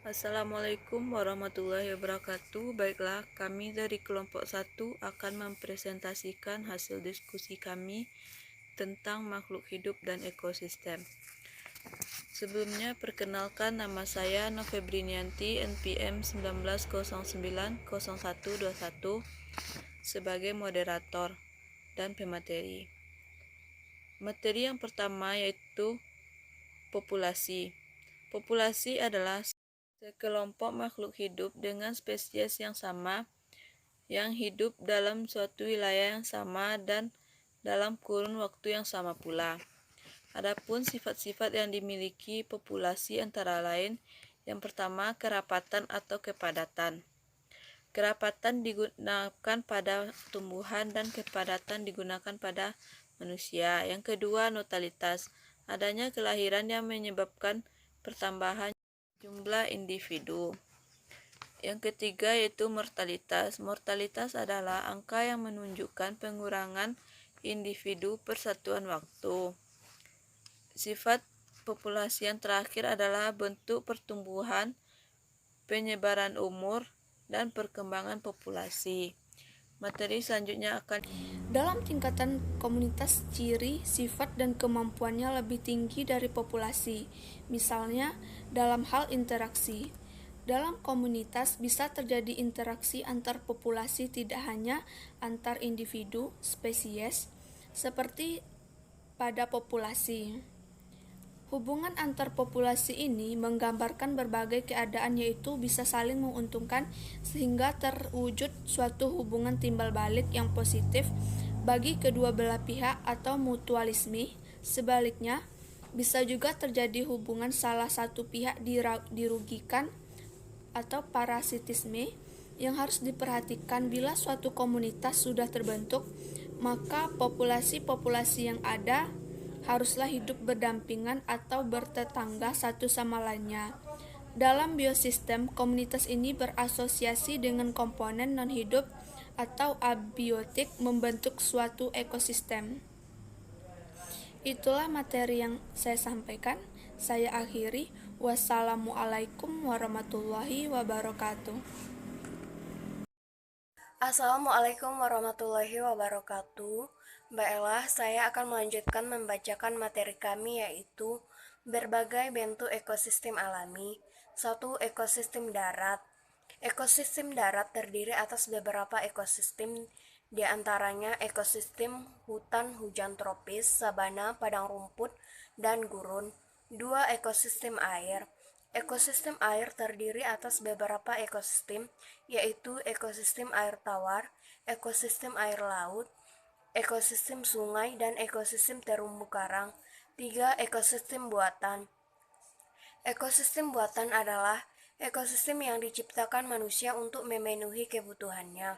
Assalamualaikum warahmatullahi wabarakatuh. Baiklah, kami dari kelompok 1 akan mempresentasikan hasil diskusi kami tentang makhluk hidup dan ekosistem. Sebelumnya, perkenalkan nama saya Novebrinianti, NPM 19090121 sebagai moderator dan pemateri. Materi yang pertama yaitu populasi. Populasi adalah sekelompok makhluk hidup dengan spesies yang sama yang hidup dalam suatu wilayah yang sama dan dalam kurun waktu yang sama pula. Adapun sifat-sifat yang dimiliki populasi antara lain, yang pertama kerapatan atau kepadatan. Kerapatan digunakan pada tumbuhan dan kepadatan digunakan pada manusia. Yang kedua, notalitas. Adanya kelahiran yang menyebabkan pertambahan jumlah individu. Yang ketiga yaitu mortalitas. Mortalitas adalah angka yang menunjukkan pengurangan individu per satuan waktu. Sifat populasi yang terakhir adalah bentuk pertumbuhan, penyebaran umur, dan perkembangan populasi. Materi selanjutnya akan Dalam tingkatan komunitas, ciri, sifat, dan kemampuannya lebih tinggi dari populasi. Misalnya, dalam hal interaksi. Dalam komunitas bisa terjadi interaksi antar populasi, tidak hanya antar individu, spesies, seperti pada populasi. Hubungan antar populasi ini menggambarkan berbagai keadaan, yaitu bisa saling menguntungkan sehingga terwujud suatu hubungan timbal balik yang positif bagi kedua belah pihak atau mutualisme. Sebaliknya, bisa juga terjadi hubungan salah satu pihak dirugikan atau parasitisme yang harus diperhatikan. Bila suatu komunitas sudah terbentuk, maka populasi-populasi yang ada haruslah hidup berdampingan atau bertetangga satu sama lainnya. Dalam biosistem, komunitas ini berasosiasi dengan komponen non-hidup atau abiotik membentuk suatu ekosistem. Itulah materi yang saya sampaikan. Saya akhiri. Wassalamualaikum warahmatullahi wabarakatuh. Assalamualaikum warahmatullahi wabarakatuh. Baiklah, saya akan melanjutkan membacakan materi kami, yaitu berbagai bentuk ekosistem alami. 1. Ekosistem darat. Ekosistem darat terdiri atas beberapa ekosistem, di antaranya ekosistem hutan hujan tropis, sabana, padang rumput, dan gurun. 2. Ekosistem air. Ekosistem air terdiri atas beberapa ekosistem, yaitu ekosistem air tawar, ekosistem air laut, ekosistem sungai, dan ekosistem terumbu karang. 3. Ekosistem buatan. Ekosistem buatan adalah ekosistem yang diciptakan manusia untuk memenuhi kebutuhannya.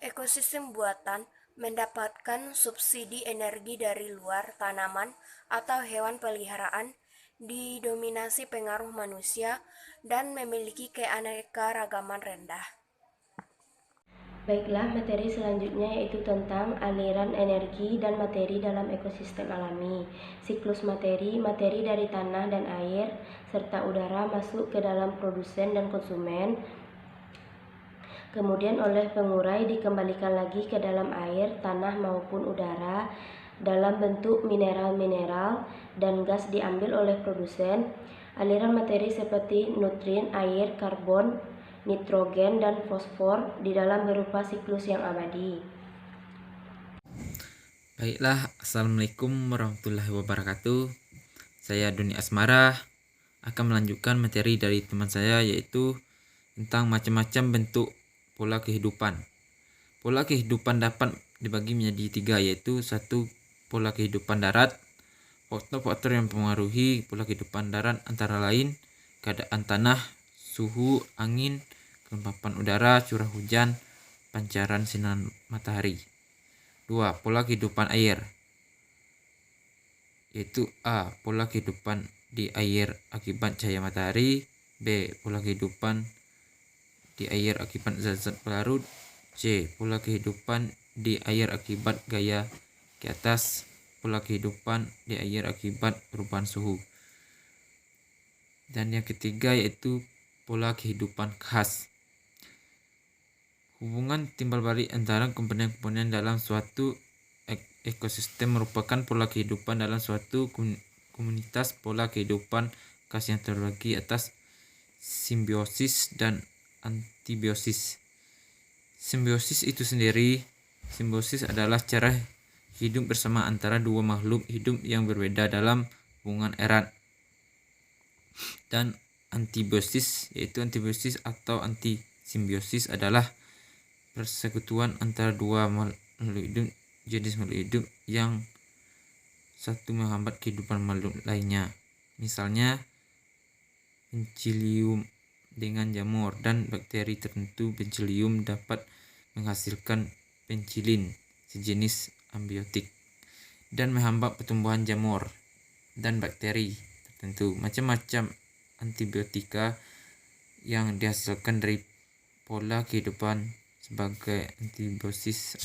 Ekosistem buatan mendapatkan subsidi energi dari luar, tanaman, atau hewan peliharaan, didominasi pengaruh manusia, dan memiliki keanekaragaman rendah. Baiklah, materi selanjutnya yaitu tentang aliran energi dan materi dalam ekosistem alami. Siklus materi, materi dari tanah dan air, serta udara masuk ke dalam produsen dan konsumen, kemudian oleh pengurai dikembalikan lagi ke dalam air, tanah maupun udara dalam bentuk mineral-mineral, dan gas diambil oleh produsen. Aliran materi seperti nutrien, air, karbon, nitrogen, dan fosfor di dalam berupa siklus yang abadi. Baiklah, Assalamualaikum warahmatullahi wabarakatuh. Saya Doni Asmara akan melanjutkan materi dari teman saya, yaitu tentang macam-macam bentuk pola kehidupan. Pola kehidupan dapat dibagi menjadi 3, yaitu 1. Pola kehidupan darat. Faktor-faktor yang mempengaruhi pola kehidupan darat antara lain keadaan tanah, suhu, angin, kelembapan udara, curah hujan, pancaran sinar matahari. 2. Pola kehidupan air, yaitu A. Pola kehidupan di air akibat cahaya matahari. B. Pola kehidupan di air akibat zat-zat pelarut. C. Pola kehidupan di air akibat gaya ke atas. Pola kehidupan di air akibat perubahan suhu. Dan yang ketiga yaitu pola kehidupan khas. Hubungan timbal balik antara komponen-komponen dalam suatu ekosistem merupakan pola kehidupan dalam suatu komunitas. Pola kehidupan khas yang terbagi atas simbiosis dan antibiosis. Simbiosis itu sendiri, simbiosis adalah cara hidup bersama antara dua makhluk hidup yang berbeda dalam hubungan erat. Dan antibiosis, yaitu antibiosis atau antisimbiosis, adalah persekutuan antara dua makhluk hidup, jenis makhluk hidup yang satu menghambat kehidupan makhluk lainnya. Misalnya penicillium dengan jamur dan bakteri tertentu. Penicillium dapat menghasilkan penicillin, sejenis antibiotik, dan menghambat pertumbuhan jamur dan bakteri tertentu. Macam-macam antibiotika yang dihasilkan dari pola kehidupan sebagai antibiosis